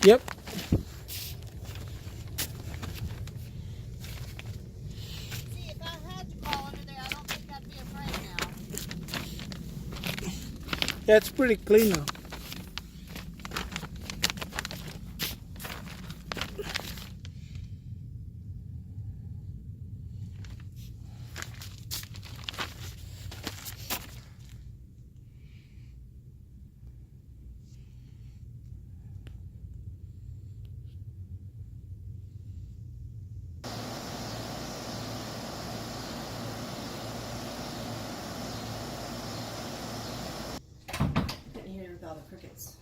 Yep. See, if I had to crawl under there, I don't think I'd be afraid now. Yeah, it's pretty clean now. Couldn't hear with all the crickets.